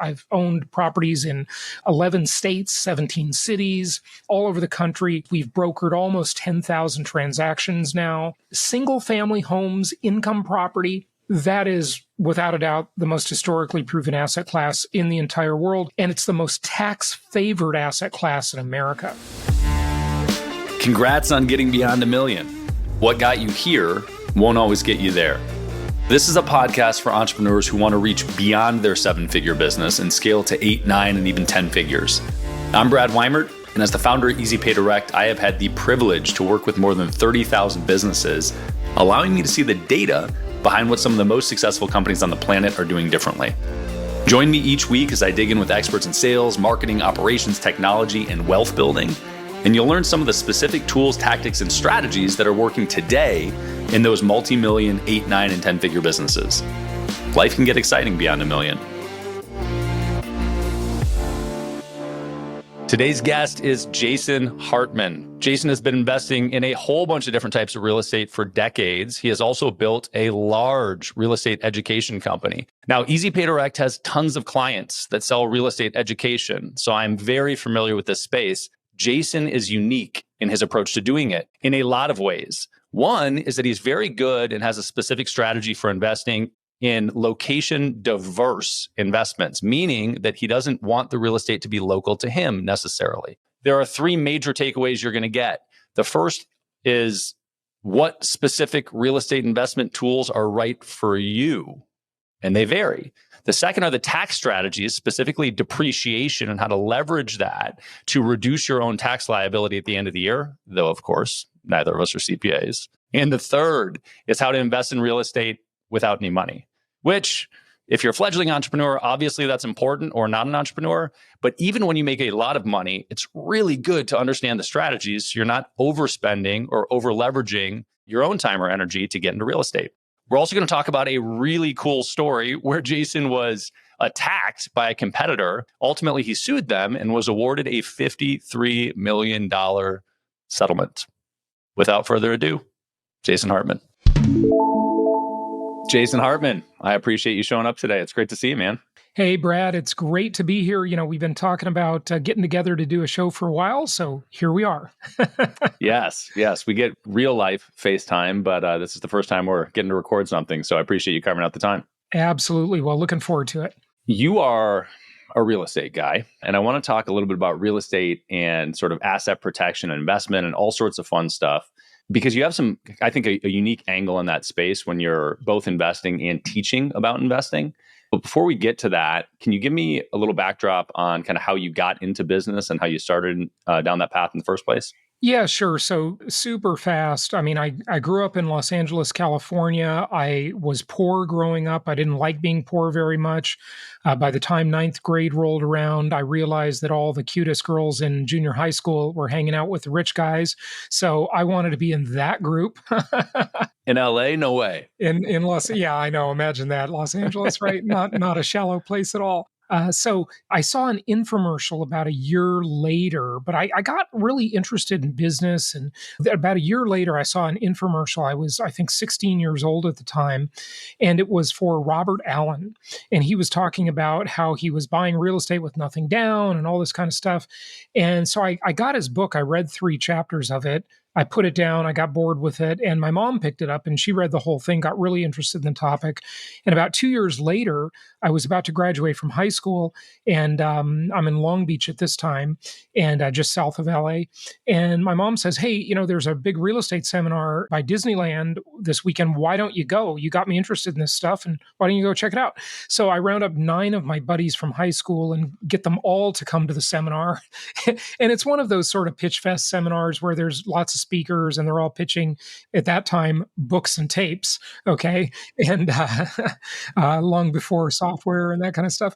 I've owned properties in 11 states, 17 cities, all over the country. We've brokered almost 10,000 transactions now. Single family homes, income property, that is without a doubt the most historically proven asset class in the entire world. And it's the most tax favored asset class in America. Congrats on getting beyond $1 million. What got you here won't always get you there. This is a podcast for entrepreneurs who want to reach beyond their 7-figure business and scale to 8, 9, and even 10 figures. I'm Brad Weimert, and as the founder of Easy Pay Direct, I have had the privilege to work with more than 30,000 businesses, allowing me to see the data behind what some of the most successful companies on the planet are doing differently. Join me each week as I dig in with experts in sales, marketing, operations, technology, and wealth building, and you'll learn some of the specific tools, tactics, and strategies that are working today in those multi-million, 8, 9, and 10-figure businesses. Life can get exciting beyond $1 million. Today's guest is Jason Hartman. Jason has been investing in a whole bunch of different types of real estate for decades. He has also built a large real estate education company. Now, Easy Pay Direct has tons of clients that sell real estate education, so I'm very familiar with this space. Jason is unique in his approach to doing it in a lot of ways. One is that he's very good and has a specific strategy for investing in location diverse investments, meaning that he doesn't want the real estate to be local to him necessarily. There are 3 major takeaways you're going to get. The first is what specific real estate investment tools are right for you, and they vary. The second are the tax strategies, specifically depreciation and how to leverage that to reduce your own tax liability at the end of the year, though, of course, neither of us are CPAs. And the third is how to invest in real estate without any money, which if you're a fledgling entrepreneur, obviously that's important, or not an entrepreneur. But even when you make a lot of money, it's really good to understand the strategies so you're not overspending or over leveraging your own time or energy to get into real estate. We're also going to talk about a really cool story where Jason was attacked by a competitor. Ultimately, he sued them and was awarded a $53 million settlement. Without further ado, Jason Hartman. Jason Hartman, I appreciate you showing up today. It's great to see you, man. Hey, Brad, it's great to be here. We've been talking about getting together to do a show for a while, so here we are. Yes. We get real life FaceTime, but this is the first time we're getting to record something, so I appreciate you carving out the time. Absolutely. Well, looking forward to it. You are a real estate guy, and I want to talk a little bit about real estate and sort of asset protection and investment and all sorts of fun stuff, because you have some, I think, a unique angle in that space when you're both investing and teaching about investing. But before we get to that, can you give me a little backdrop on kind of how you got into business and how you started down that path in the first place? Yeah, sure. So super fast. I mean, I grew up in Los Angeles, California. I was poor growing up. I didn't like being poor very much. By the time 9th grade rolled around, I realized that all the cutest girls in junior high school were hanging out with the rich guys. So I wanted to be in that group. In LA? No way. In yeah, I know. Imagine that. Los Angeles, right? Not a shallow place at all. So I saw an infomercial about a year later, but I got really interested in business. And about a year later, I saw an infomercial. I was, I think, 16 years old at the time. And it was for Robert Allen. And he was talking about how he was buying real estate with nothing down and all this kind of stuff. And so I got his book. I read 3 chapters of it. I put it down, I got bored with it, and my mom picked it up and she read the whole thing, got really interested in the topic. And about 2 years later, I was about to graduate from high school, and I'm in Long Beach at this time, and just south of LA. And my mom says, hey, there's a big real estate seminar by Disneyland this weekend. Why don't you go? You got me interested in this stuff, and why don't you go check it out? So I round up 9 of my buddies from high school and get them all to come to the seminar. And it's one of those sort of pitch fest seminars where there's lots of speakers and they're all pitching, at that time, books and tapes, okay? And long before software and that kind of stuff.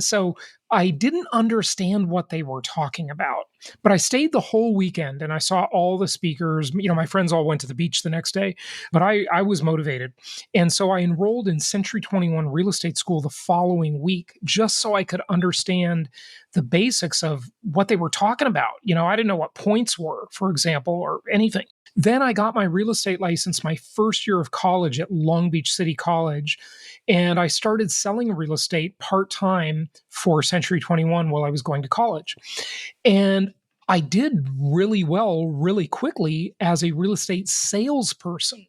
So I didn't understand what they were talking about, but I stayed the whole weekend and I saw all the speakers. My friends all went to the beach the next day, but I was motivated. And so I enrolled in Century 21 Real Estate School the following week, just so I could understand the basics of what they were talking about. I didn't know what points were, for example, or anything. Then I got my real estate license my first year of college at Long Beach City College. And I started selling real estate part time for Century 21 while I was going to college. And I did really well really quickly as a real estate salesperson.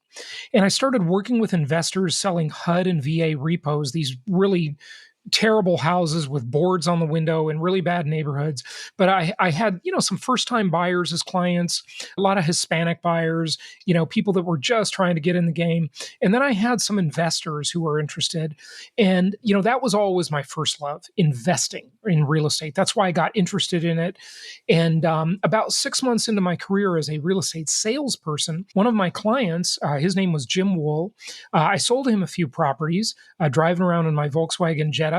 And I started working with investors selling HUD and VA repos, these really terrible houses with boards on the window in really bad neighborhoods. But I had, some first time buyers as clients, a lot of Hispanic buyers, people that were just trying to get in the game. And then I had some investors who were interested. And, that was always my first love, investing in real estate. That's why I got interested in it. And about 6 months into my career as a real estate salesperson, one of my clients, his name was Jim Wool, I sold him a few properties, driving around in my Volkswagen Jetta.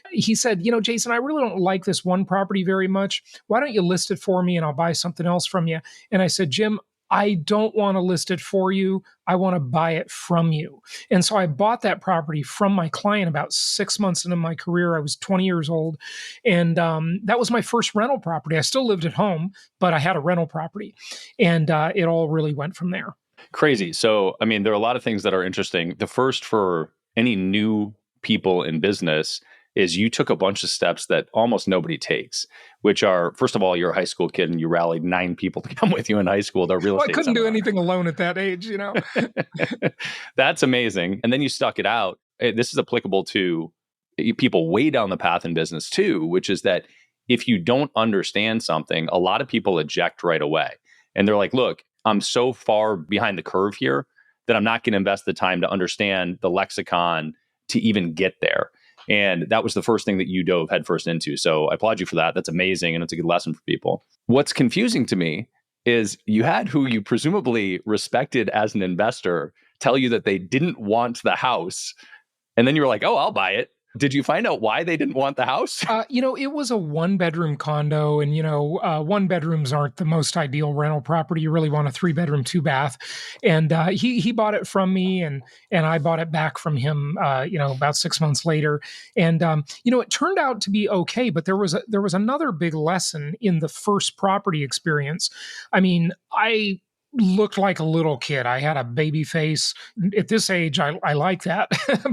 He said, Jason, I really don't like this one property very much. Why don't you list it for me and I'll buy something else from you? And I said, Jim, I don't want to list it for you. I want to buy it from you. And so I bought that property from my client about 6 months into my career. I was 20 years old. And that was my first rental property. I still lived at home, but I had a rental property. And it all really went from there. Crazy. So, I mean, there are a lot of things that are interesting. The first for any new people in business is you took a bunch of steps that almost nobody takes, which are, first of all, you're a high school kid and you rallied 9 people to come with you in high school. They're real estate I couldn't do seminar. anything alone at that age, That's amazing. And then you stuck it out. This is applicable to people way down the path in business too, which is that if you don't understand something, a lot of people eject right away. And they're like, look, I'm so far behind the curve here that I'm not going to invest the time to understand the lexicon to even get there. And that was the first thing that you dove headfirst into. So I applaud you for that. That's amazing. And it's a good lesson for people. What's confusing to me is you had who you presumably respected as an investor tell you that they didn't want the house. And then you were like, oh, I'll buy it. Did you find out why they didn't want the house? It was a 1-bedroom condo, and 1-bedrooms aren't the most ideal rental property. You really want a 3-bedroom, 2-bath. And he bought it from me, and I bought it back from him. About 6 months later, and it turned out to be okay. But there was another big lesson in the first property experience. I mean, I looked like a little kid. I had a baby face. At this age, I like that.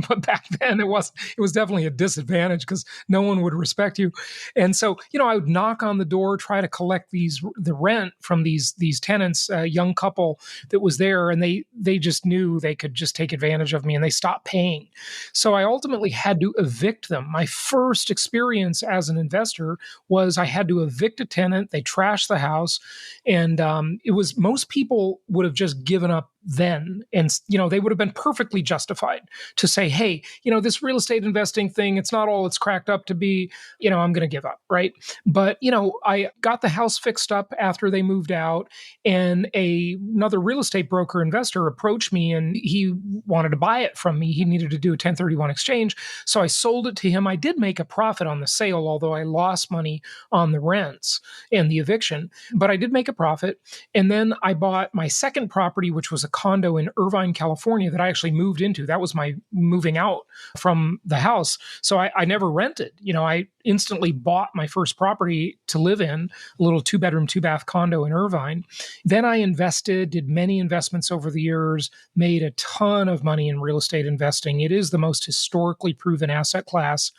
But back then it was definitely a disadvantage because no one would respect you. And so, I would knock on the door, try to collect the rent from these tenants, a young couple that was there, and they just knew they could just take advantage of me and they stopped paying. So I ultimately had to evict them. My first experience as an investor was I had to evict a tenant. They trashed the house, and it was most people would have just given up then. And, they would have been perfectly justified to say, hey, this real estate investing thing, it's not all it's cracked up to be, I'm going to give up. Right. But, I got the house fixed up after they moved out, and another real estate broker investor approached me and he wanted to buy it from me. He needed to do a 1031 exchange. So I sold it to him. I did make a profit on the sale, although I lost money on the rents and the eviction, but I did make a profit. And then I bought my second property, which was a condo in Irvine, California that I actually moved into. That was my moving out from the house. So I never rented. I instantly bought my first property to live in, a little 2-bedroom, 2-bath condo in Irvine. Then I invested, did many investments over the years, made a ton of money in real estate investing. It is the most historically proven asset class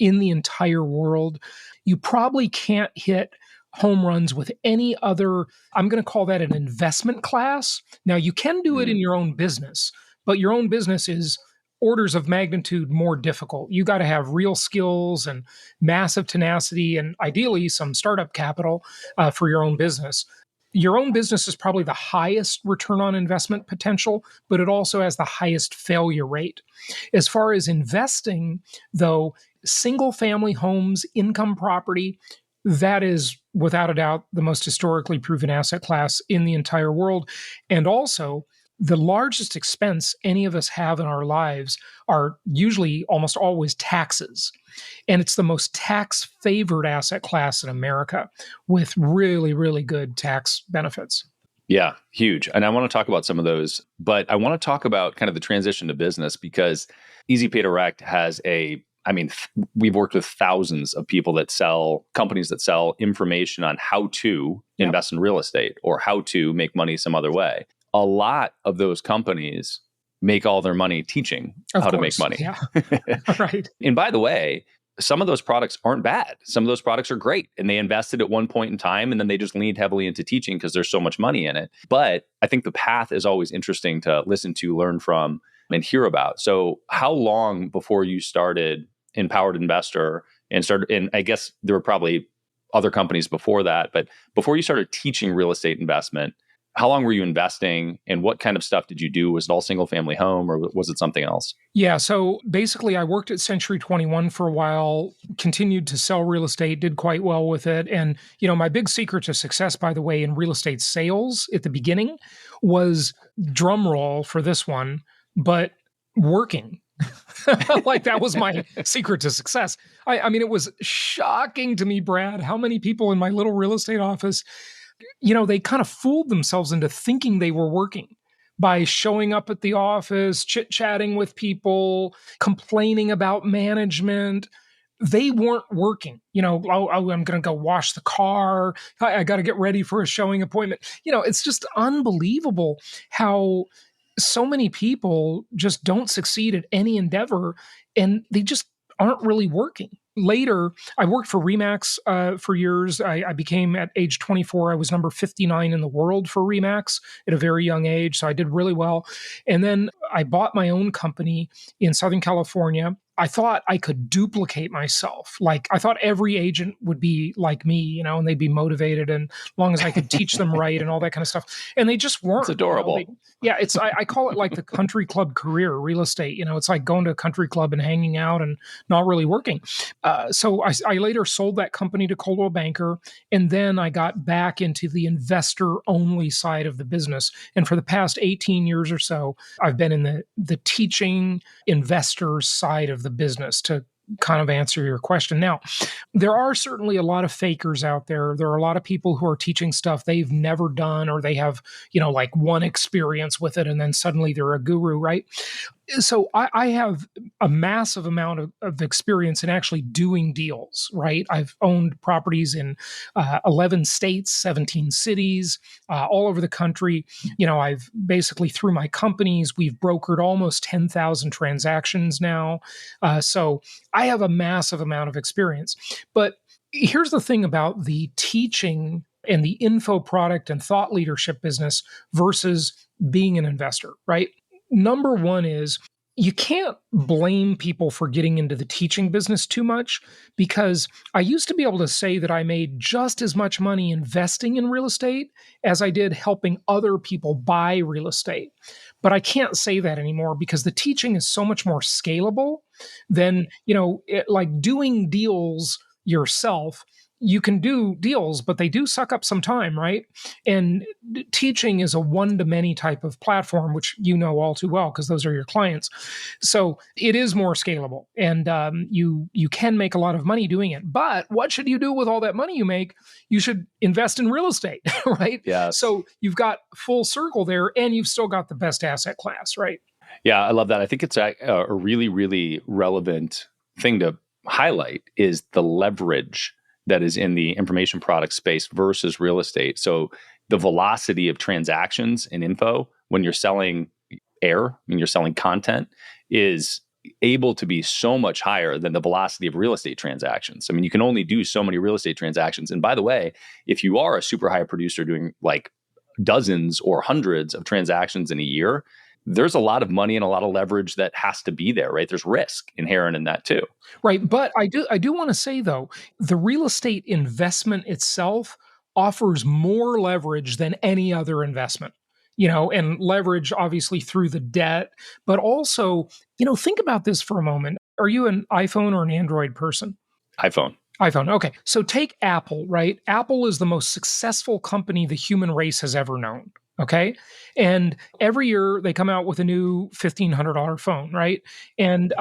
in the entire world. You probably can't hit home runs with any other, I'm going to call that an investment class. Now, you can do it in your own business, but your own business is orders of magnitude more difficult. You got to have real skills and massive tenacity and ideally some startup capital for your own business. Your own business is probably the highest return on investment potential, but it also has the highest failure rate. As far as investing, though, single family homes, income property, that is without a doubt the most historically proven asset class in the entire world. And also, the largest expense any of us have in our lives are usually almost always taxes. And it's the most tax favored asset class in America with really, really good tax benefits. Yeah, huge. And I want to talk about some of those, but I want to talk about kind of the transition to business because Easy Pay Direct has we've worked with thousands of people that sell companies that sell information on how to invest in real estate or how to make money some other way. a lot of those companies make all their money teaching Of how to make course. money. Yeah. Right. And by the way, some of those products aren't bad. Some of those products are great. And they invested at one point in time and then they just leaned heavily into teaching because there's so much money in it. But I think the path is always interesting to listen to, learn from, and hear about. So how long before you started Empowered Investor and I guess there were probably other companies before that, but before you started teaching real estate investment, how long were you investing and what kind of stuff did you do? Was it all single family home or was it something else? Yeah. So basically, I worked at Century 21 for a while, continued to sell real estate, did quite well with it. And, my big secret to success, by the way, in real estate sales at the beginning was drum roll for this one, but working. Like that was my secret to success. I mean, it was shocking to me, Brad, how many people in my little real estate office they kind of fooled themselves into thinking they were working by showing up at the office, chit chatting with people, complaining about management. They weren't working. I'm going to go wash the car. I got to get ready for a showing appointment. It's just unbelievable how so many people just don't succeed at any endeavor and they just aren't really working. Later, I worked for Remax for years. I became, at age 24, I was number 59 in the world for Remax at a very young age. So I did really well. And then I bought my own company in Southern California. I thought I could duplicate myself. Like I thought every agent would be like me, and they'd be motivated and as long as I could teach them right and all that kind of stuff. And they just weren't. It's adorable. Yeah, I call it like the country club career, real estate. It's like going to a country club and hanging out and not really working. So I later sold that company to Coldwell Banker, and then I got back into the investor-only side of the business. And for the past 18 years or so, I've been in the teaching investors side of the business to kind of answer your question. Now, there are certainly a lot of fakers out there. There are a lot of people who are teaching stuff they've never done, or they have, like one experience with it, and then suddenly they're a guru, right? So I have a massive amount of experience in actually doing deals, right? I've owned properties in 11 states, 17 cities, all over the country. I've basically, through my companies, we've brokered almost 10,000 transactions now. So I have a massive amount of experience. But here's the thing about the teaching and the info product and thought leadership business versus being an investor, right? Number one is you can't blame people for getting into the teaching business too much, because I used to be able to say that I made just as much money investing in real estate as I did helping other people buy real estate. But I can't say that anymore because the teaching is so much more scalable than, like doing deals yourself. You can do deals, but they do suck up some time, right? And teaching is a one-to-many type of platform, which you know all too well because those are your clients. So it is more scalable, and you can make a lot of money doing it. But what should you do with all that money you make? You should invest in real estate, right? Yes. So you've got full circle there, and you've still got the best asset class, right? Yeah, I love that. I think it's a really, really relevant thing to highlight is the leverage that is in the information product space versus real estate. So the velocity of transactions and info when you're selling when you're selling content is able to be so much higher than the velocity of real estate transactions. I mean, you can only do so many real estate transactions. And by the way, if you are a super high producer doing like dozens or hundreds of transactions in a year, there's a lot of money and a lot of leverage that has to be there, right? There's risk inherent in that too. Right. But I do want to say, though, the real estate investment itself offers more leverage than any other investment, and leverage obviously through the debt, but also, think about this for a moment. Are you an iPhone or an Android person? iPhone. iPhone. Okay. So take Apple, right? Apple is the most successful company the human race has ever known. Okay. And every year they come out with a new $1,500 phone, right? And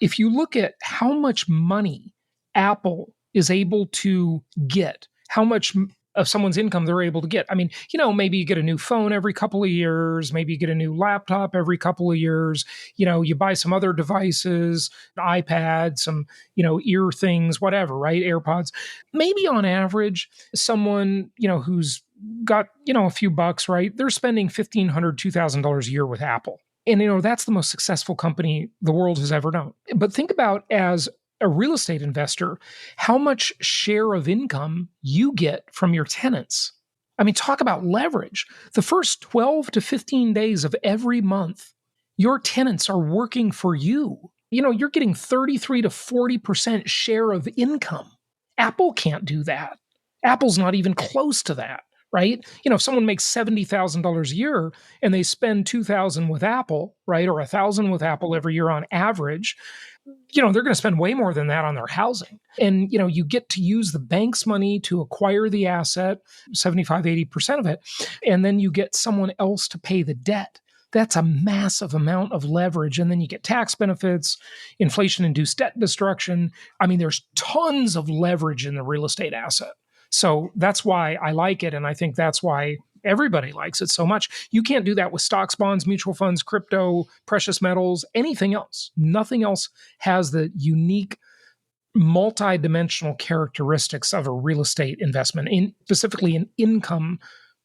if you look at how much money Apple is able to get, how much of someone's income they're able to get. I mean, maybe you get a new phone every couple of years, maybe you get a new laptop every couple of years, you buy some other devices, an iPad, some, ear things, whatever, right? AirPods. Maybe on average, someone, who's got, a few bucks, right? They're spending $1,500, $2,000 a year with Apple. And, that's the most successful company the world has ever known. But think about, as a real estate investor, how much share of income you get from your tenants. I mean, talk about leverage. The first 12 to 15 days of every month, your tenants are working for you. You're getting 33 to 40% share of income. Apple can't do that. Apple's not even close to that, right? If someone makes $70,000 a year and they spend $2,000 with Apple, right, or $1,000 with Apple every year on average, they're going to spend way more than that on their housing. And, you get to use the bank's money to acquire the asset, 75, 80% of it, and then you get someone else to pay the debt. That's a massive amount of leverage. And then you get tax benefits, inflation-induced debt destruction. I mean, there's tons of leverage in the real estate asset. So that's why I like it. And I think that's why everybody likes it so much. You can't do that with stocks, bonds, mutual funds, crypto, precious metals, anything else. Nothing else has the unique multi-dimensional characteristics of a real estate investment, specifically an income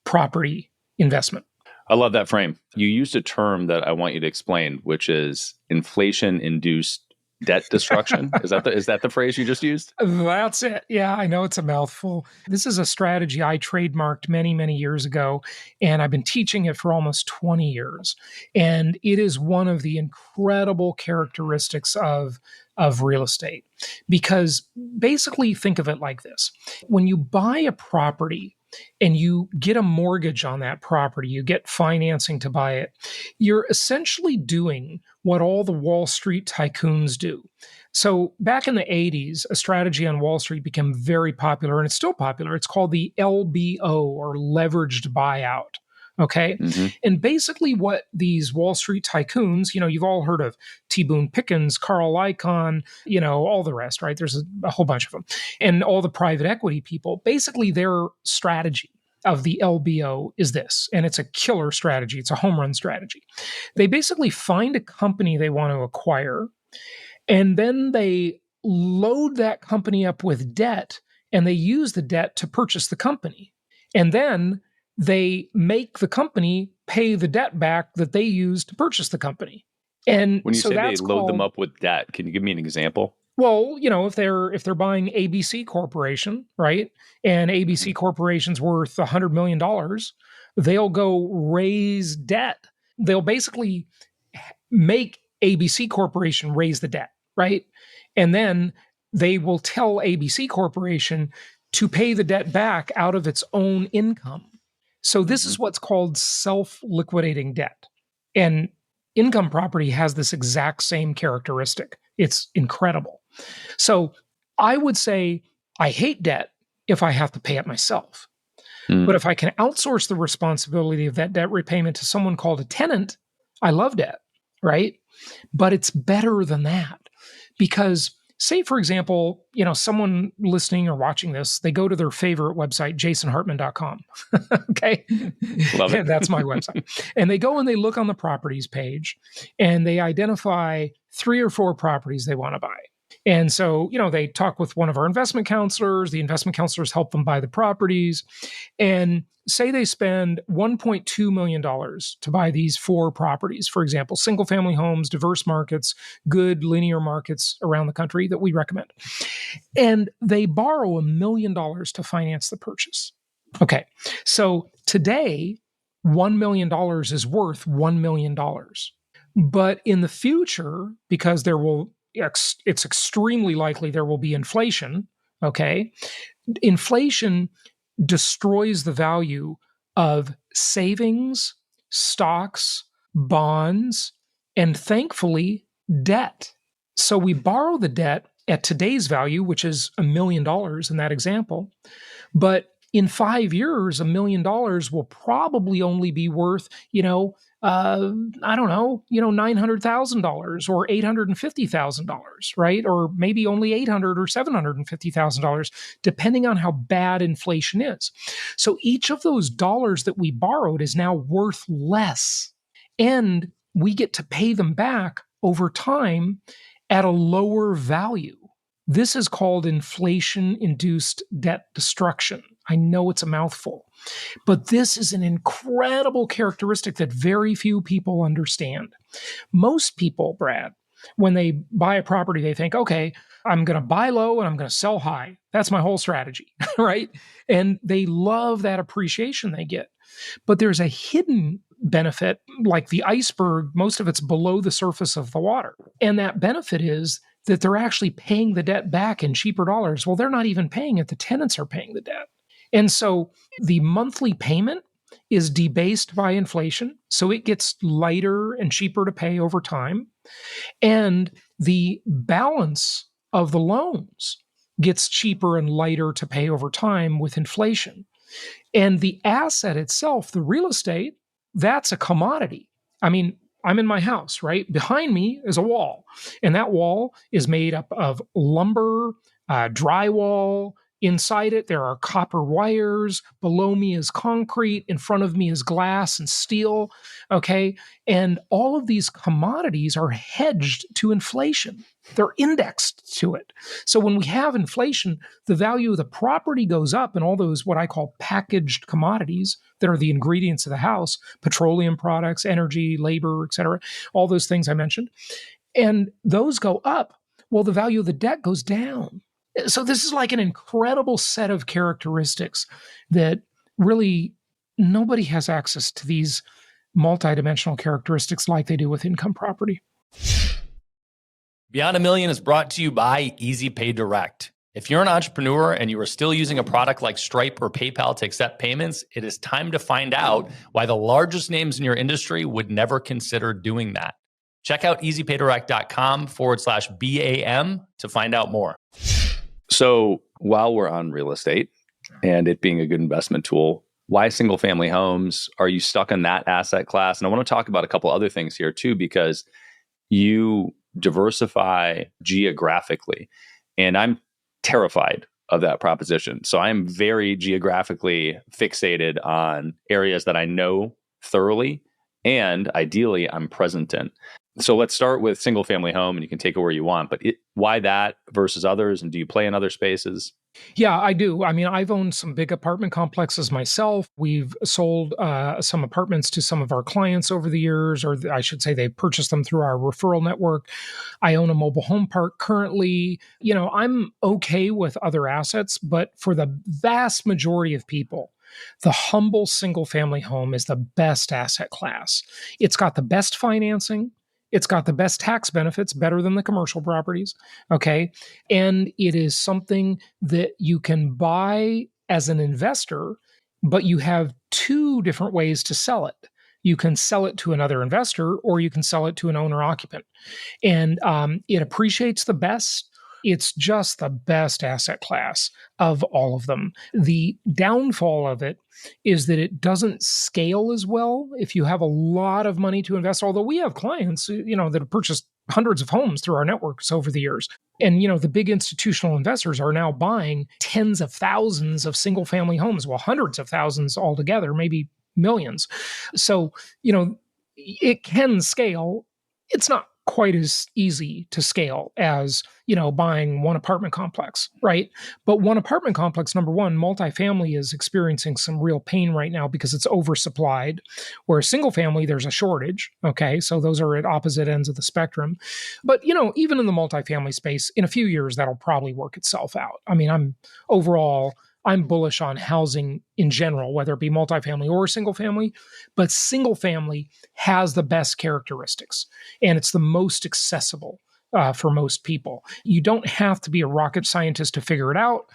property investment. I love that frame. You used a term that I want you to explain, which is inflation-induced debt destruction. Is that the phrase you just used? That's it. Yeah, I know it's a mouthful. This is a strategy I trademarked many, many years ago, and I've been teaching it for almost 20 years. And it is one of the incredible characteristics of real estate. Because basically, think of it like this. When you buy a property and you get a mortgage on that property, you get financing to buy it, you're essentially doing what all the Wall Street tycoons do. So back in the 80s, a strategy on Wall Street became very popular, and it's still popular. It's called the LBO, or leveraged buyout. Okay. Mm-hmm. And basically what these Wall Street tycoons, you've all heard of T. Boone Pickens, Carl Icahn, all the rest, right? There's a whole bunch of them. And all the private equity people, basically their strategy of the LBO is this, and it's a killer strategy. It's a home run strategy. They basically find a company they want to acquire, and then they load that company up with debt, and they use the debt to purchase the company. And then they make the company pay the debt back that they used to purchase the company. And when you say they load them up with debt, can you give me an example? Well, if they're buying ABC Corporation, right, and ABC Corporation's worth $100 million, they'll go raise debt. They'll basically make ABC Corporation raise the debt, right? And then they will tell ABC Corporation to pay the debt back out of its own income. So this is what's called self-liquidating debt. And income property has this exact same characteristic. It's incredible. So I would say I hate debt if I have to pay it myself. But if I can outsource the responsibility of that debt repayment to someone called a tenant, I love debt, right? But it's better than that, because say, for example, someone listening or watching this, they go to their favorite website, jasonhartman.com. Okay. Love it. That's my website. And they go and they look on the properties page and they identify 3 or 4 properties they want to buy. And so, they talk with one of our investment counselors. The investment counselors help them buy the properties. And say they spend $1.2 million to buy these 4 properties, for example, single family homes, diverse markets, good linear markets around the country that we recommend. And they borrow $1 million to finance the purchase. Okay. So today, $1 million is worth $1 million. But in the future, because it's extremely likely there will be inflation, okay? Inflation destroys the value of savings, stocks, bonds, and thankfully, debt. So we borrow the debt at today's value, which is $1 million in that example. But in 5 years, $1 million will probably only be worth, $900,000 or $850,000, right? Or maybe only $800,000 or $750,000, depending on how bad inflation is. So each of those dollars that we borrowed is now worth less, and we get to pay them back over time at a lower value. This is called inflation-induced debt destruction. I know it's a mouthful, but this is an incredible characteristic that very few people understand. Most people, Brad, when they buy a property, they think, okay, I'm going to buy low and I'm going to sell high. That's my whole strategy, right? And they love that appreciation they get. But there's a hidden benefit, like the iceberg, most of it's below the surface of the water. And that benefit is that they're actually paying the debt back in cheaper dollars. Well, they're not even paying it, the tenants are paying the debt. And so the monthly payment is debased by inflation. So it gets lighter and cheaper to pay over time. And the balance of the loans gets cheaper and lighter to pay over time with inflation. And the asset itself, the real estate, that's a commodity. I mean, I'm in my house, right? Behind me is a wall, and that wall is made up of lumber, drywall. Inside it, there are copper wires. Below me is concrete. In front of me is glass and steel. Okay. And all of these commodities are hedged to inflation, they're indexed to it. So when we have inflation, the value of the property goes up, and all those what I call packaged commodities that are the ingredients of the house, petroleum products, energy, labor, et cetera, all those things I mentioned, and those go up. Well, the value of the debt goes down. So this is like an incredible set of characteristics that really nobody has access to these multidimensional characteristics like they do with income property. Beyond a Million is brought to you by Easy Pay Direct. If you're an entrepreneur and you are still using a product like Stripe or PayPal to accept payments, it is time to find out why the largest names in your industry would never consider doing that. Check out easypaydirect.com/BAM to find out more. So while we're on real estate and it being a good investment tool, why single family homes? Are you stuck in that asset class? And I want to talk about a couple other things here too, because you diversify geographically. And I'm terrified of that proposition. So I'm very geographically fixated on areas that I know thoroughly and ideally I'm present in. So let's start with single family home, and you can take it where you want, but why that versus others? And do you play in other spaces? Yeah, I do. I mean, I've owned some big apartment complexes myself. We've sold some apartments to some of our clients over the years, or I should say they purchased them through our referral network. I own a mobile home park currently. You know, I'm okay with other assets, but for the vast majority of people, the humble single family home is the best asset class. It's got the best financing. It's got the best tax benefits, better than the commercial properties. Okay. And it is something that you can buy as an investor, but you have two different ways to sell it. You can sell it to another investor, or you can sell it to an owner occupant. And it appreciates the best. It's just the best asset class of all of them. The downfall of it is that it doesn't scale as well if you have a lot of money to invest. Although we have clients, you know, that have purchased hundreds of homes through our networks over the years. And, you know, the big institutional investors are now buying tens of thousands of single family homes, well, hundreds of thousands altogether, maybe millions. So, you know, it can scale. It's not quite as easy to scale as, you know, buying one apartment complex, right? But one apartment complex, number one, multifamily is experiencing some real pain right now because it's oversupplied, where single family, there's a shortage. Okay. So those are at opposite ends of the spectrum. But, you know, even in the multifamily space, in a few years, that'll probably work itself out. I mean, I'm bullish on housing in general, whether it be multifamily or single family, but single family has the best characteristics and it's the most accessible for most people. You don't have to be a rocket scientist to figure it out,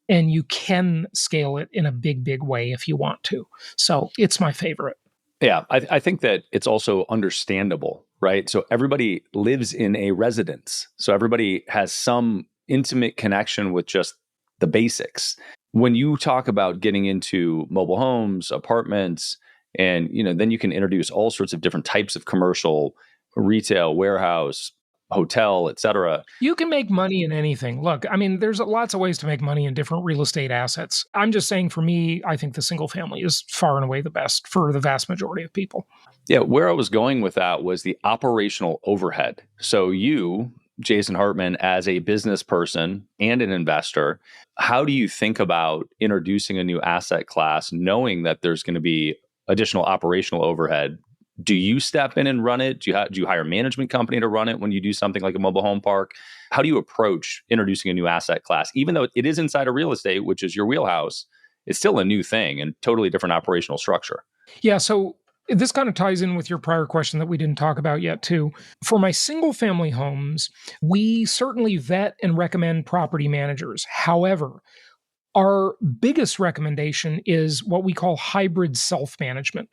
and you can scale it in a big, big way if you want to. So it's my favorite. Yeah, I think that it's also understandable, right? So everybody lives in a residence. So everybody has some intimate connection with just the basics. When you talk about getting into mobile homes, apartments, and you know, then you can introduce all sorts of different types of commercial, retail, warehouse, hotel, et cetera. You can make money in anything. Look, I mean, there's lots of ways to make money in different real estate assets. I'm just saying, for me, I think the single family is far and away the best for the vast majority of people. Yeah, where I was going with that was the operational overhead. So you, Jason Hartman, as a business person and an investor, how do you think about introducing a new asset class, knowing that there's going to be additional operational overhead? Do you step in and run it? Do you hire a management company to run it when you do something like a mobile home park? How do you approach introducing a new asset class? Even though it is inside of real estate, which is your wheelhouse, it's still a new thing and totally different operational structure. Yeah. So this kind of ties in with your prior question that we didn't talk about yet, too. For my single family homes, we certainly vet and recommend property managers. However, our biggest recommendation is what we call hybrid self management.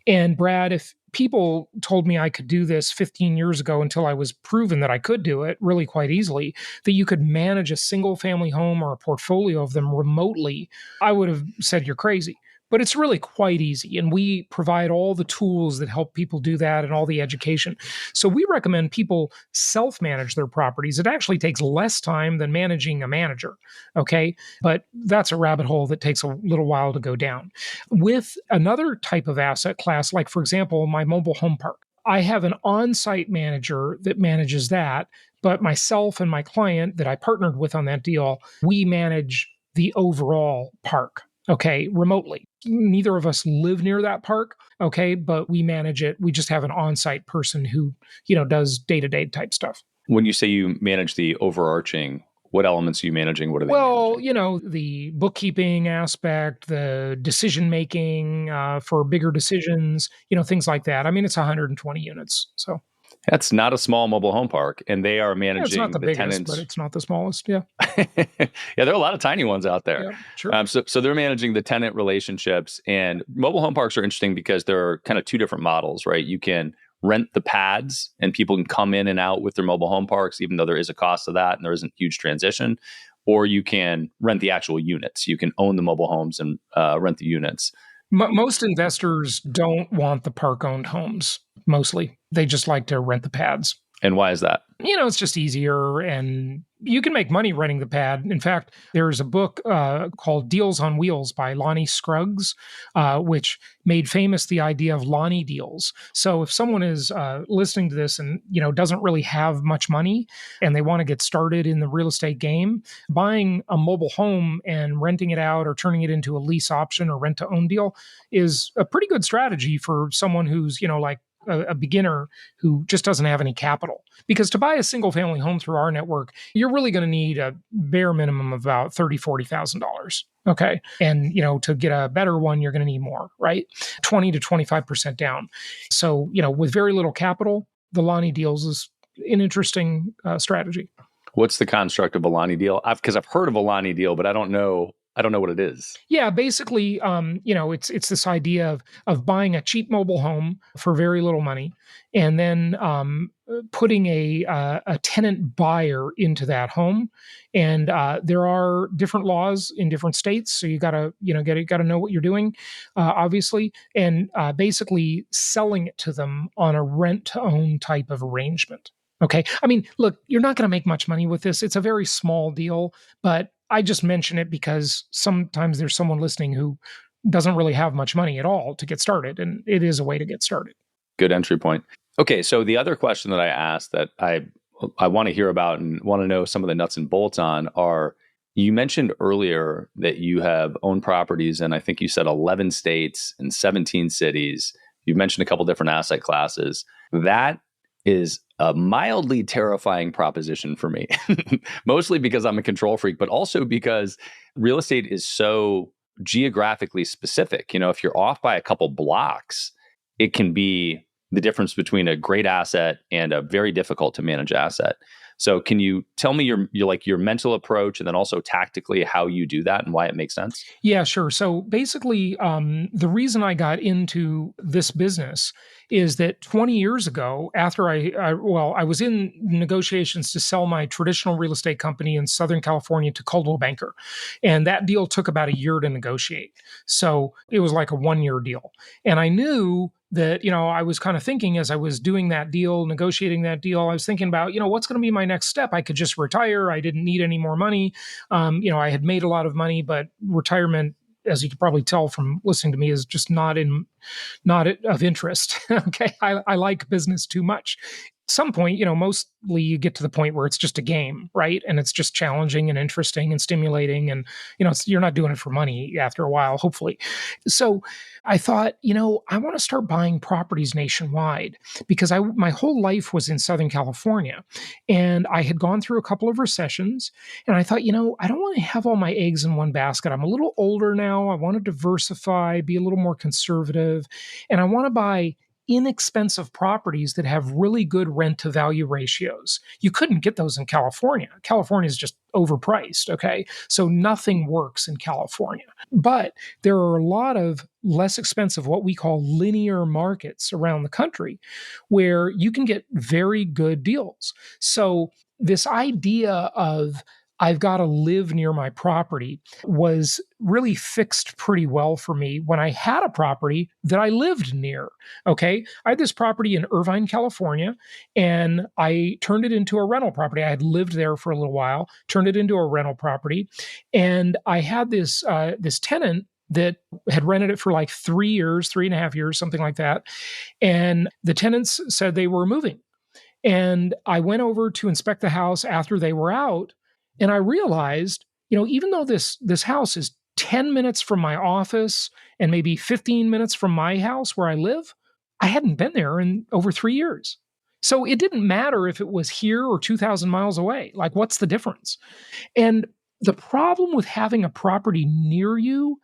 And Brad, if people told me I could do this 15 years ago until I was proven that I could do it really quite easily, that you could manage a single family home or a portfolio of them remotely, I would have said you're crazy. But it's really quite easy. And we provide all the tools that help people do that and all the education. So we recommend people self manage their properties. It actually takes less time than managing a manager. Okay. But that's a rabbit hole that takes a little while to go down. With another type of asset class, like, for example, my mobile home park, I have an on site manager that manages that. But myself and my client that I partnered with on that deal, we manage the overall park. Okay, remotely. Neither of us live near that park. Okay, but we manage it. We just have an on site person who, does day to day type stuff. When you say you manage the overarching, what elements are you managing? What are they Well, managing? the bookkeeping aspect, the decision making for bigger decisions, things like that. I mean, it's 120 units. So, That's not a small mobile home park, and they are yeah, it's not managing the the biggest, but tenants. it's not the smallest. Yeah. Yeah, there are a lot of tiny ones out there. Yeah. Sure. So they're managing the tenant relationships, and mobile home parks are interesting because there are kind of two different models, right? You can rent the pads, and people can come in and out with their mobile home parks, even though there is a cost to that, and there isn't huge transition. Or you can rent the actual units. You can own the mobile homes and rent the units. Most investors don't want the park owned homes, mostly. They just like to rent the pads. And why is that? It's just easier and you can make money renting the pad. In fact, there's a book called Deals on Wheels by Lonnie Scruggs, which made famous the idea of Lonnie deals. So if someone is listening to this and, doesn't really have much money and they want to get started in the real estate game, buying a mobile home and renting it out or turning it into a lease option or rent to own deal is a pretty good strategy for someone who's, like a beginner who just doesn't have any capital. Because to buy a single family home through our network, you're really going to need a bare minimum of about $40,000. Okay. And, to get a better one, you're going to need more, right? 20 to 25% down. So, with very little capital, the Lonnie deals is an interesting strategy. What's the construct of a Lonnie deal? Because I've heard of a Lonnie deal, but I don't know. I don't know what it is. Yeah, basically, it's this idea of buying a cheap mobile home for very little money, and then putting a tenant buyer into that home. And there are different laws in different states, so you gotta gotta know what you're doing, obviously, and basically selling it to them on a rent to own type of arrangement. Okay. I mean, look, you're not going to make much money with this. It's a very small deal, but I just mention it because sometimes there's someone listening who doesn't really have much money at all to get started, and it is a way to get started. Good entry point. Okay, so the other question that I asked that I want to hear about and want to know some of the nuts and bolts on are, you mentioned earlier that you have owned properties in, I think you said 11 states and 17 cities. You've mentioned a couple different asset classes. That is a mildly terrifying proposition for me, mostly because I'm a control freak, but also because real estate is so geographically specific. If you're off by a couple blocks, it can be the difference between a great asset and a very difficult to manage asset. So can you tell me your mental approach and then also tactically how you do that and why it makes sense? Yeah, sure. So basically, the reason I got into this business is that 20 years ago, after I was in negotiations to sell my traditional real estate company in Southern California to Coldwell Banker, and that deal took about a year to negotiate. So it was like a 1 year deal, and I knew that, I was kind of thinking as I was doing that deal, negotiating that deal, I was thinking about, what's going to be my next step? I could just retire. I didn't need any more money. I had made a lot of money, but retirement, as you could probably tell from listening to me, is just not of interest. Okay. I like business too much. some point, mostly you get to the point where it's just a game, right? And it's just challenging and interesting and stimulating. And, you're not doing it for money after a while, hopefully. So I thought, I want to start buying properties nationwide because my whole life was in Southern California and I had gone through a couple of recessions and I thought, I don't want to have all my eggs in one basket. I'm a little older now. I want to diversify, be a little more conservative, and I want to buy inexpensive properties that have really good rent to value ratios. You couldn't get those in California. California is just overpriced. Okay. So nothing works in California. But there are a lot of less expensive, what we call linear markets around the country where you can get very good deals. So this idea of I've got to live near my property was really fixed pretty well for me when I had a property that I lived near. Okay. I had this property in Irvine, California, and I turned it into a rental property. I had lived there for a little while, turned it into a rental property. And I had this tenant that had rented it for like 3 years, 3.5 years, something like that. And the tenants said they were moving. And I went over to inspect the house after they were out. And I realized, even though this house is 10 minutes from my office and maybe 15 minutes from my house where I live, I hadn't been there in over 3 years. So it didn't matter if it was here or 2,000 miles away. Like, what's the difference? And the problem with having a property near you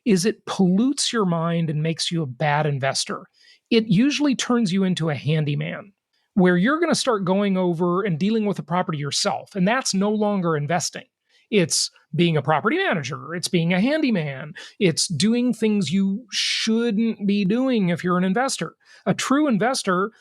is it pollutes your mind and makes you a bad investor. It usually turns you into a handyman where you're going to start going over and dealing with the property yourself. And that's no longer investing. It's being a property manager. It's being a handyman. It's doing things you shouldn't be doing if you're an investor. A true investor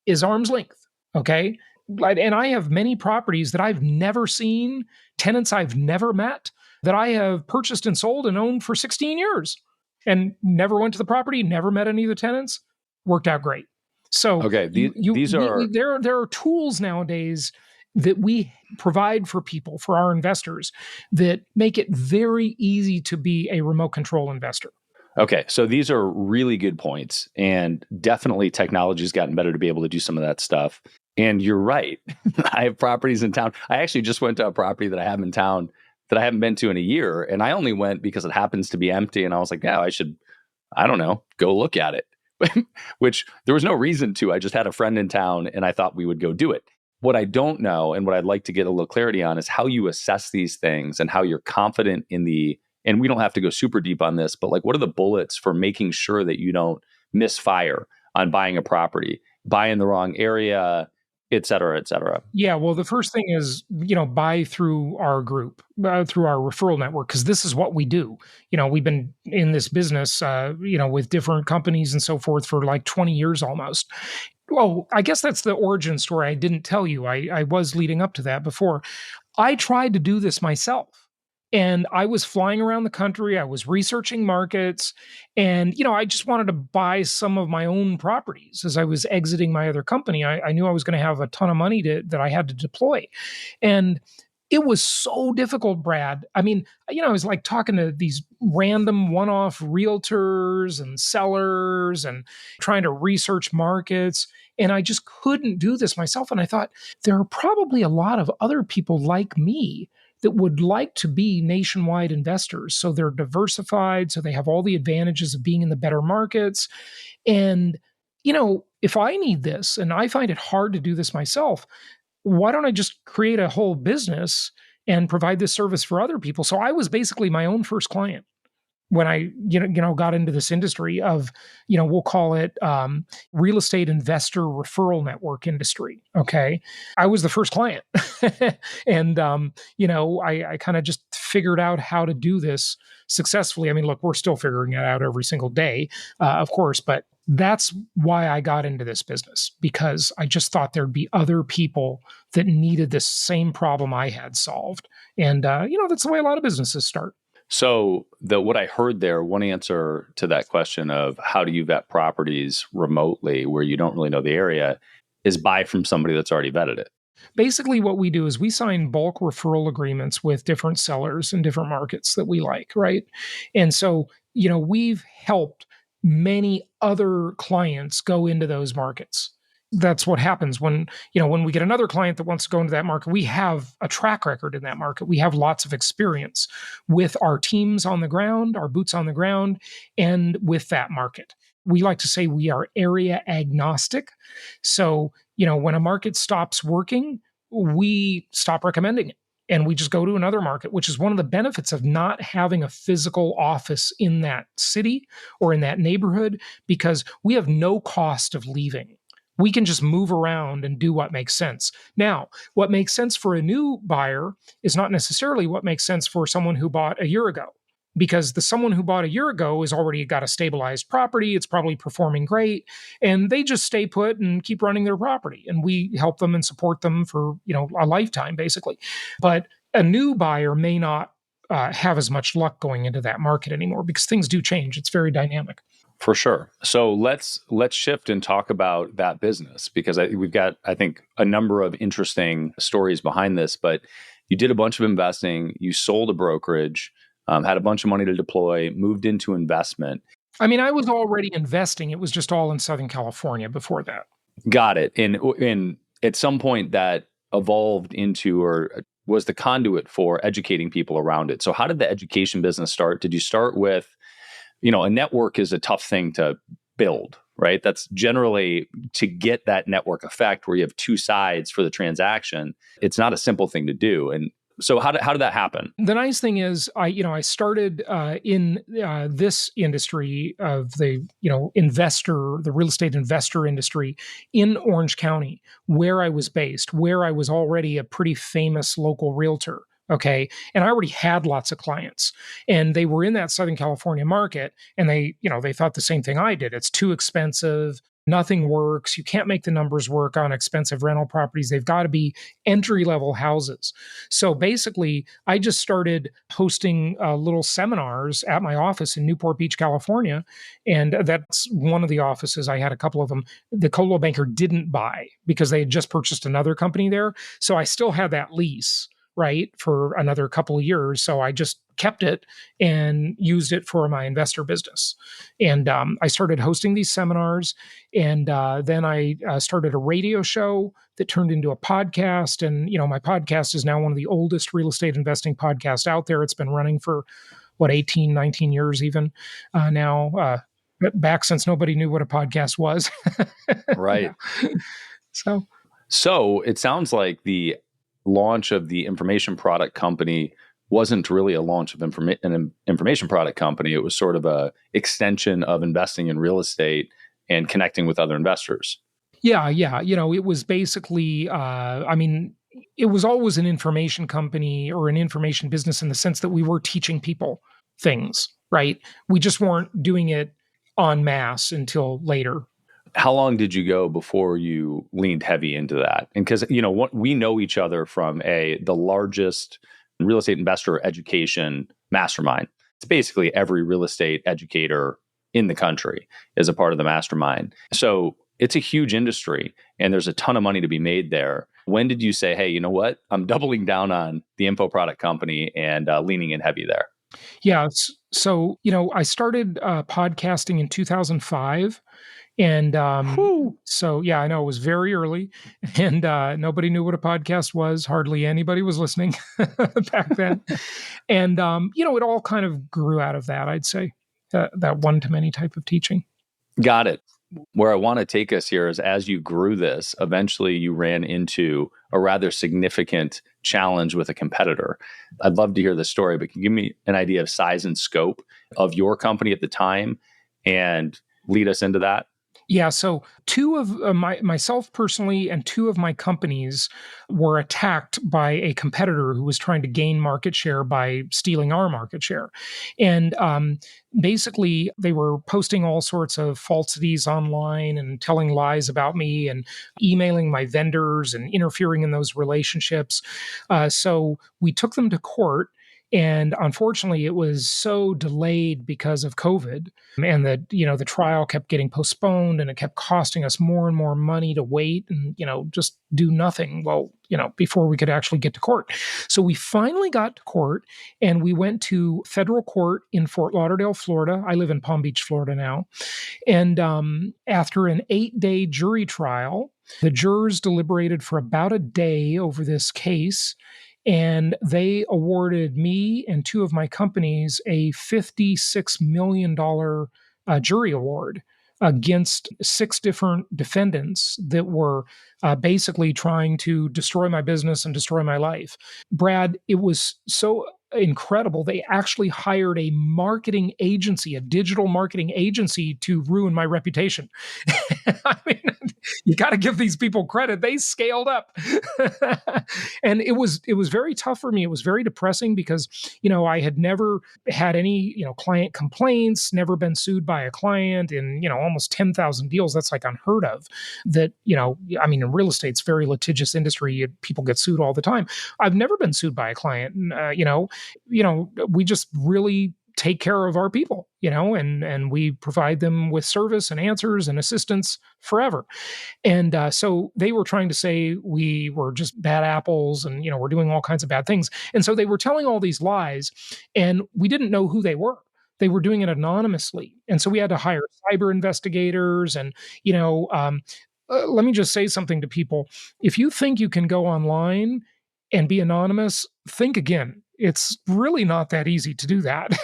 is arm's length. Okay. And I have many properties that I've never seen, tenants I've never met, that I have purchased and sold and owned for 16 years and never went to the property, never met any of the tenants. Worked out great. So Okay, these are there are tools nowadays that we provide for people, for our investors, that make it very easy to be a remote control investor. okay. So these are really good points, and definitely technology's gotten better to be able to do some of that stuff. And you're right. I have properties in town. I actually just went to a property that I have in town that I haven't been to in a year, and I only went because it happens to be empty, and I was like, yeah, I don't know, go look at it. Which there was no reason to. I just had a friend in town and I thought we would go do it. What I don't know and what I'd like to get a little clarity on is how you assess these things and how you're confident and we don't have to go super deep on this, but like, what are the bullets for making sure that you don't misfire on buying a property, buy in the wrong area, et cetera, et cetera? Yeah, well, the first thing is, buy through our group, through our referral network, because this is what we do. We've been in this business, with different companies and so forth for like 20 years almost. Well, I guess that's the origin story I didn't tell you. I was leading up to that before. I tried to do this myself. And I was flying around the country. I was researching markets. And, I just wanted to buy some of my own properties as I was exiting my other company. I knew I was going to have a ton of money that I had to deploy. And it was so difficult, Brad. I mean, I was like talking to these random one off realtors and sellers and trying to research markets. And I just couldn't do this myself. And I thought, there are probably a lot of other people like me that would like to be nationwide investors. So they're diversified, so they have all the advantages of being in the better markets. And, if I need this and I find it hard to do this myself, why don't I just create a whole business and provide this service for other people? So I was basically my own first client when I, got into this industry of, we'll call it real estate investor referral network industry. Okay. I was the first client. And, I kind of just figured out how to do this successfully. I mean, look, we're still figuring it out every single day, of course, but that's why I got into this business, because I just thought there'd be other people that needed this same problem I had solved. And, that's the way a lot of businesses start. So what I heard there, one answer to that question of how do you vet properties remotely where you don't really know the area, is buy from somebody that's already vetted it. Basically, what we do is we sign bulk referral agreements with different sellers in different markets that we like, right? And so, we've helped many other clients go into those markets. That's what happens when we get another client that wants to go into that market. We have a track record in that market. We have lots of experience with our teams on the ground, our boots on the ground, and with that market. We like to say we are area agnostic. So, when a market stops working, we stop recommending it and we just go to another market, which is one of the benefits of not having a physical office in that city or in that neighborhood, because we have no cost of leaving. We can just move around and do what makes sense. Now, what makes sense for a new buyer is not necessarily what makes sense for someone who bought a year ago, because the someone who bought a year ago has already got a stabilized property. It's probably performing great, and they just stay put and keep running their property. And we help them and support them for, a lifetime, basically. But a new buyer may not have as much luck going into that market anymore because things do change. It's very dynamic. For sure. So let's shift and talk about that business, because we've got, I think, a number of interesting stories behind this. But you did a bunch of investing, you sold a brokerage, had a bunch of money to deploy, moved into investment. I mean, I was already investing. It was just all in Southern California before that. Got it. And at some point that evolved into, or was the conduit for educating people around it. So how did the education business start? Did you start with, a network is a tough thing to build, right? That's generally, to get that network effect where you have two sides for the transaction. It's not a simple thing to do. And so how did that happen? The nice thing is, I started in this industry of the real estate investor industry in Orange County, where I was based, where I was already a pretty famous local realtor. Okay. And I already had lots of clients, and they were in that Southern California market, and they thought the same thing I did. It's too expensive. Nothing works. You can't make the numbers work on expensive rental properties. They've got to be entry level houses. So basically, I just started hosting little seminars at my office in Newport Beach, California. And that's one of the offices. I had a couple of them. The Coldwell Banker didn't buy because they had just purchased another company there. So I still had that lease, right, for another couple of years. So I just kept it and used it for my investor business. And I started hosting these seminars. And then I started a radio show that turned into a podcast. And, my podcast is now one of the oldest real estate investing podcasts out there. It's been running for, 18, 19 years even now, back since nobody knew what a podcast was. Right. So it sounds like the launch of the information product company wasn't really a launch of an information product company. It was sort of a extension of investing in real estate and connecting with other investors. Yeah. It was basically, it was always an information company or an information business in the sense that we were teaching people things, right? We just weren't doing it en masse until later. How long did you go before you leaned heavy into that? And because, we know each other from the largest real estate investor education mastermind. It's basically every real estate educator in the country is a part of the mastermind. So it's a huge industry and there's a ton of money to be made there. When did you say, hey, you know what? I'm doubling down on the info product company and leaning in heavy there? Yeah. So, I started podcasting in 2005. And so, yeah, I know it was very early, and nobody knew what a podcast was. Hardly anybody was listening back then. And, it all kind of grew out of that, I'd say, that one-to-many type of teaching. Got it. Where I want to take us here is, as you grew this, eventually you ran into a rather significant challenge with a competitor. I'd love to hear the story, but can you give me an idea of size and scope of your company at the time and lead us into that? Yeah, so two of myself personally and two of my companies were attacked by a competitor who was trying to gain market share by stealing our market share. And basically, they were posting all sorts of falsities online and telling lies about me and emailing my vendors and interfering in those relationships. So we took them to court. And unfortunately, it was so delayed because of COVID, and the trial kept getting postponed, and it kept costing us more and more money to wait and, just do nothing. Well, before we could actually get to court. So we finally got to court, and we went to federal court in Fort Lauderdale, Florida. I live in Palm Beach, Florida now. And after an 8-day jury trial, the jurors deliberated for about a day over this case, and they awarded me and two of my companies a $56 million jury award against six different defendants that were basically trying to destroy my business and destroy my life. Brad, it was so incredible. They actually hired a marketing agency, a digital marketing agency, to ruin my reputation. I mean, you got to give these people credit. They scaled up. And it was very tough for me. It was very depressing because, I had never had any, client complaints, never been sued by a client in, almost 10,000 deals. That's like unheard of. That, in real estate, it's a very litigious industry. People get sued all the time. I've never been sued by a client. We just really take care of our people, and we provide them with service and answers and assistance forever. And so they were trying to say we were just bad apples and, we're doing all kinds of bad things. And so they were telling all these lies, and we didn't know who they were. They were doing it anonymously. And so we had to hire cyber investigators and, let me just say something to people. If you think you can go online and be anonymous, think again. It's really not that easy to do that,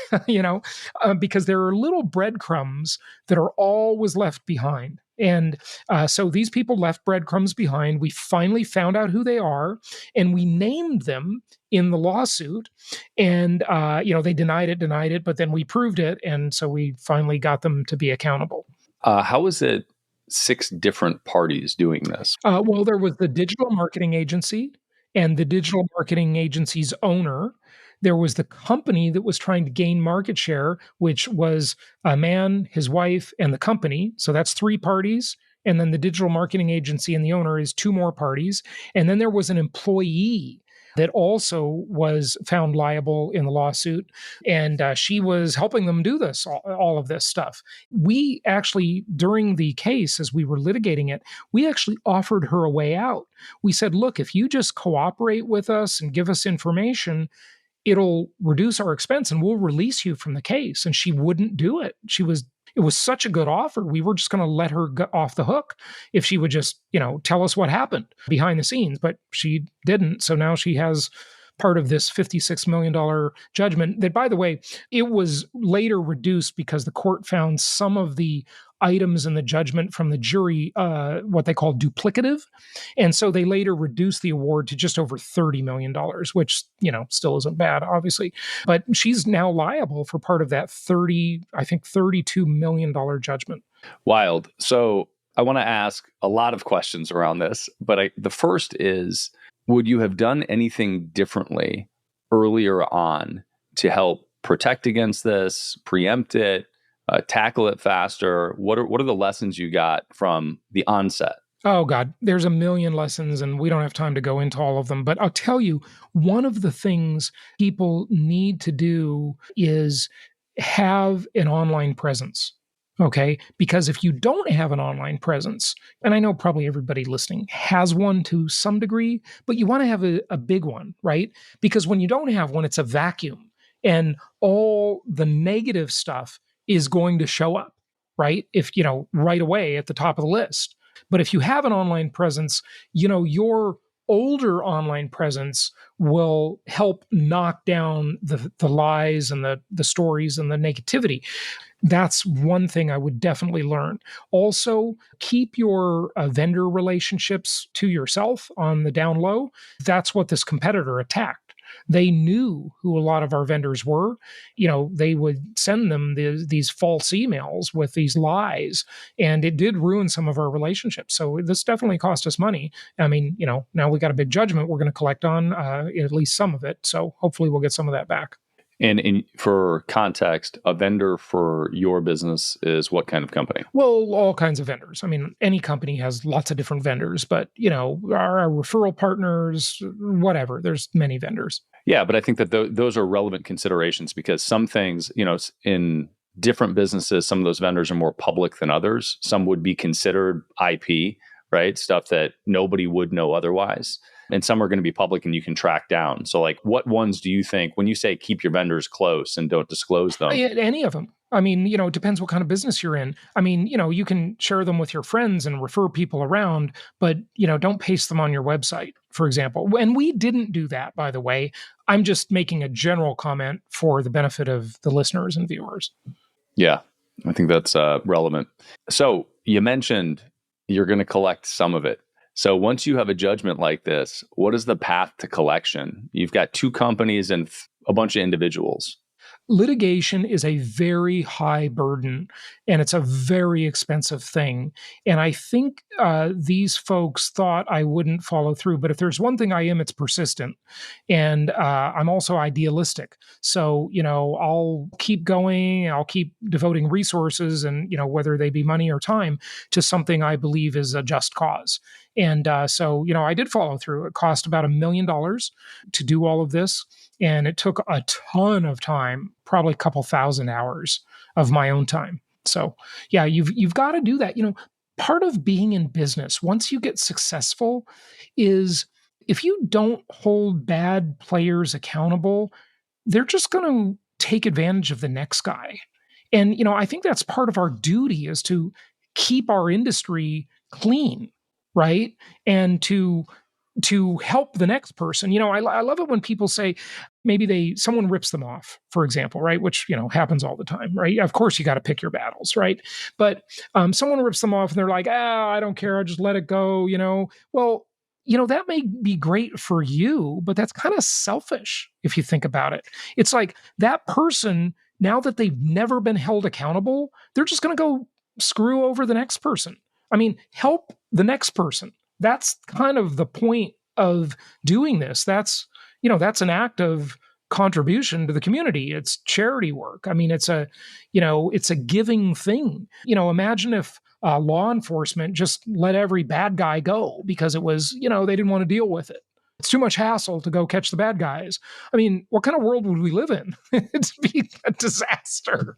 because there are little breadcrumbs that are always left behind. And so these people left breadcrumbs behind. We finally found out who they are, and we named them in the lawsuit. And, they denied it, but then we proved it. And so we finally got them to be accountable. How is it 6 different parties doing this? Well, there was the digital marketing agency and the digital marketing agency's owner. There was the company that was trying to gain market share, which was a man, his wife, and the company. So that's 3 parties. And then the digital marketing agency and the owner is 2 more parties. And then there was an employee that also was found liable in the lawsuit. And she was helping them do this, all of this stuff. We actually, during the case, as we were litigating it, we actually offered her a way out. We said, look, if you just cooperate with us and give us information, it'll reduce our expense and we'll release you from the case. And she wouldn't do it. It was such a good offer. We were just going to let her go off the hook if she would just, tell us what happened behind the scenes, but she didn't. So now she has part of this $56 million judgment that, by the way, it was later reduced because the court found some of the items in the judgment from the jury, what they call duplicative. And so they later reduced the award to just over $30 million, which, still isn't bad, obviously. But she's now liable for part of that $32 million judgment. Wild. So I want to ask a lot of questions around this, but the first is, would you have done anything differently earlier on to help protect against this, preempt it, tackle it faster? What are the lessons you got from the onset? Oh, God, there's a million lessons, and we don't have time to go into all of them. But I'll tell you, one of the things people need to do is have an online presence. Okay. Because if you don't have an online presence, and I know probably everybody listening has one to some degree, but you want to have a big one, right? Because when you don't have one, it's a vacuum and all the negative stuff is going to show up, right? If, right away at the top of the list. But if you have an online presence, your older online presence will help knock down the lies and the stories and the negativity. That's one thing I would definitely learn. Also, keep your vendor relationships to yourself on the down low. That's what this competitor attacked. They knew who a lot of our vendors were. They would send them these false emails with these lies, and it did ruin some of our relationships. So this definitely cost us money. I mean, now we got a big judgment we're going to collect on at least some of it. So hopefully we'll get some of that back. And for context, a vendor for your business is what kind of company? Well, all kinds of vendors. I mean, any company has lots of different vendors, but, our referral partners, whatever, there's many vendors. Yeah, but I think that those are relevant considerations because some things, in different businesses, some of those vendors are more public than others. Some would be considered IP, right? Stuff that nobody would know otherwise. And some are going to be public and you can track down. So, like, what ones do you think, when you say keep your vendors close and don't disclose them? Any of them. I mean, it depends what kind of business you're in. I mean, you can share them with your friends and refer people around, but, don't paste them on your website, for example. And we didn't do that, by the way. I'm just making a general comment for the benefit of the listeners and viewers. Yeah, I think that's relevant. So you mentioned you're going to collect some of it. So once you have a judgment like this, what is the path to collection? You've got two companies and a bunch of individuals. Litigation is a very high burden and it's a very expensive thing. And I think these folks thought I wouldn't follow through. But if there's one thing I am, it's persistent. And I'm also idealistic. So, I'll keep going, I'll keep devoting resources and, whether they be money or time to something I believe is a just cause. And so, I did follow through. It cost about $1 million to do all of this. And it took a ton of time, probably a couple thousand hours of my own time. So yeah, you've got to do that. Part of being in business, once you get successful, is if you don't hold bad players accountable, they're just going to take advantage of the next guy. And I think that's part of our duty is to keep our industry clean, right? And to help the next person. I love it when people say maybe someone rips them off, for example, right? Which, happens all the time, right? Of course, you got to pick your battles, right? But someone rips them off and they're like, I don't care. I just let it go, Well, that may be great for you, but that's kind of selfish if you think about it. It's like that person, now that they've never been held accountable, they're just going to go screw over the next person. I mean, help the next person. That's kind of the point of doing this. That's an act of contribution to the community. It's charity work. I mean, it's a giving thing. Imagine if law enforcement just let every bad guy go because it was, they didn't want to deal with it. It's too much hassle to go catch the bad guys. I mean, what kind of world would we live in? It'd be a disaster.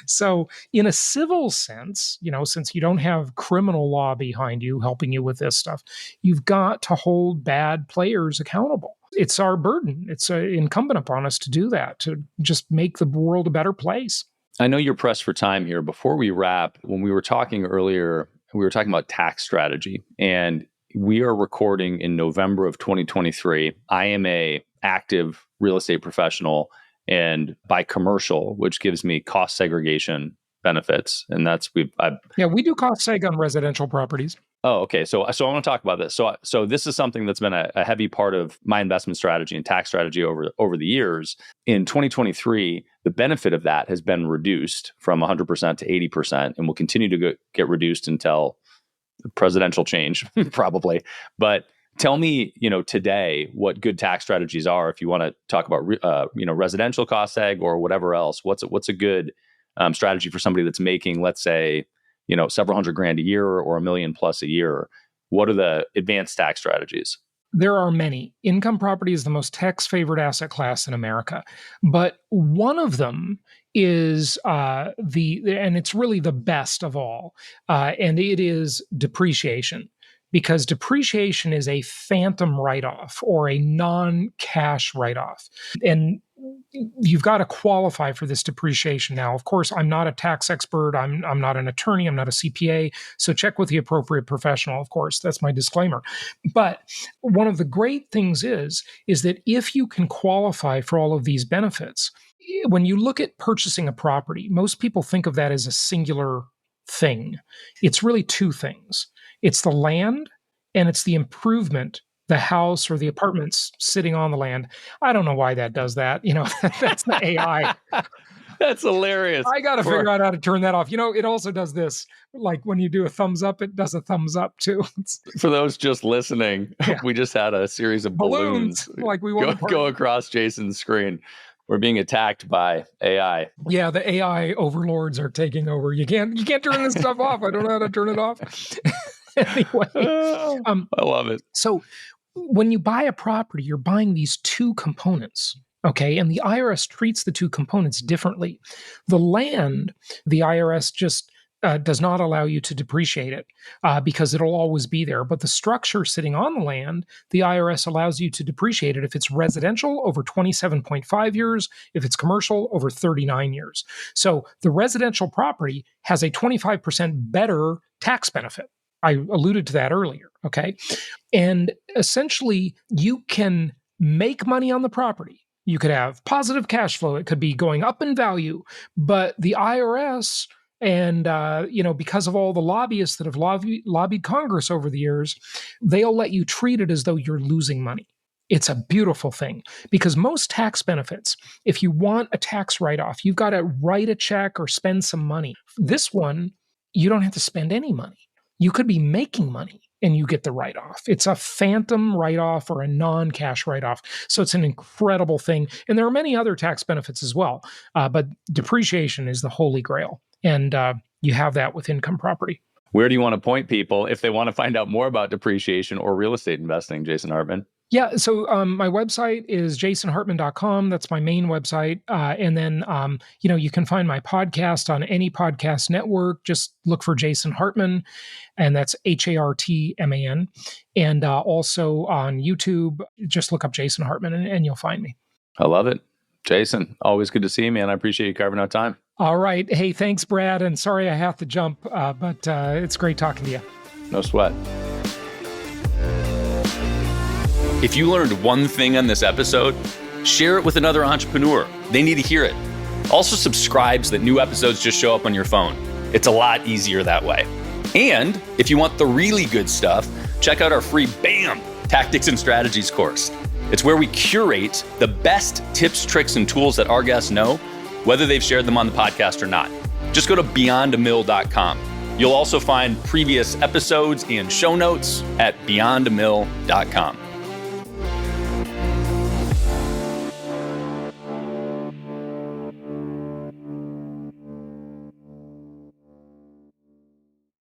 So in a civil sense, since you don't have criminal law behind you helping you with this stuff, you've got to hold bad players accountable. It's our burden. It's incumbent upon us to do that, to just make the world a better place. I know you're pressed for time here. Before we wrap, when we were talking earlier, we were talking about tax strategy, and we are recording in November of 2023. I am a active real estate professional and buy commercial, which gives me cost segregation benefits. And that's we do cost seg on residential properties. Oh, okay. So I want to talk about this. So this is something that's been a heavy part of my investment strategy and tax strategy over the years. In 2023, the benefit of that has been reduced from 100% to 80% and will continue to get reduced until presidential change, probably. But tell me, today what good tax strategies are. If you want to talk about, residential cost seg or whatever else, what's a good strategy for somebody that's making, let's say, several $100,000 a year or $1 million plus a year? What are the advanced tax strategies? There are many. Income property is the most tax-favored asset class in America, but one of them is and it's really the best of all, and it is depreciation, because depreciation is a phantom write-off or a non-cash write-off, and you've got to qualify for this depreciation. Now, of course, I'm not a tax expert. I'm not an attorney. I'm not a CPA. So check with the appropriate professional, of course. That's my disclaimer. But one of the great things is that if you can qualify for all of these benefits, when you look at purchasing a property, most people think of that as a singular thing. It's really two things. It's the land and it's the improvement, the house or the apartments sitting on the land. I don't know why that does that. That's the AI. That's hilarious. I got to figure out how to turn that off. It also does this. Like when you do a thumbs up, it does a thumbs up too. For those just listening, we just had a series of balloons like we go across Jason's screen. We're being attacked by AI. Yeah, the AI overlords are taking over. You can't turn this stuff off. I don't know how to turn it off. Anyway, I love it. So when you buy a property, you're buying these two components. Okay. And the IRS treats the two components differently. The land, the IRS just does not allow you to depreciate it because it'll always be there. But the structure sitting on the land, the IRS allows you to depreciate it if it's residential over 27.5 years, if it's commercial over 39 years. So the residential property has a 25% better tax benefit. I alluded to that earlier. Okay. And essentially, you can make money on the property. You could have positive cash flow. It could be going up in value, but the IRS and because of all the lobbyists that have lobbied Congress over the years, they'll let you treat it as though you're losing money. It's a beautiful thing because most tax benefits, if you want a tax write-off, you've got to write a check or spend some money. This one, you don't have to spend any money. You could be making money and you get the write-off. It's a phantom write-off or a non-cash write-off. So it's an incredible thing. And there are many other tax benefits as well. But depreciation is the holy grail. And you have that with income property. Where do you want to point people if they want to find out more about depreciation or real estate investing, Jason Hartman? Yeah, so my website is jasonhartman.com. That's my main website. And then, you can find my podcast on any podcast network. Just look for Jason Hartman, and that's Hartman. And also on YouTube, just look up Jason Hartman and you'll find me. I love it. Jason, always good to see you, man. I appreciate you carving out time. All right. Hey, thanks, Brad. And sorry I have to jump, but it's great talking to you. No sweat. If you learned one thing on this episode, share it with another entrepreneur. They need to hear it. Also subscribe so that new episodes just show up on your phone. It's a lot easier that way. And if you want the really good stuff, check out our free BAM! Tactics and Strategies course. It's where we curate the best tips, tricks, and tools that our guests know, whether they've shared them on the podcast or not. Just go to beyondamill.com. You'll also find previous episodes and show notes at beyondamill.com.